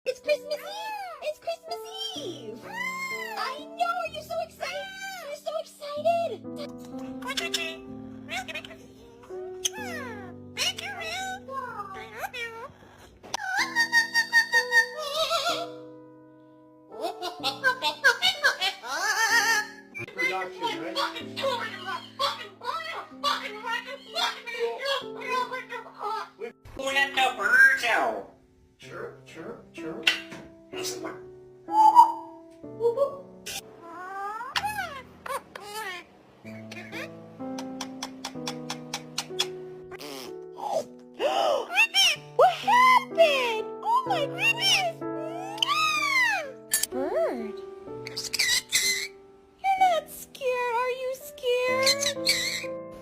It's Christmas Eve! It's Christmas Eve! I know! Are you so excited? You're so excited! Thank you, Will! I love you! Production, right? Who let the birds out? Chirp, chirp, chirp. What happened? Oh my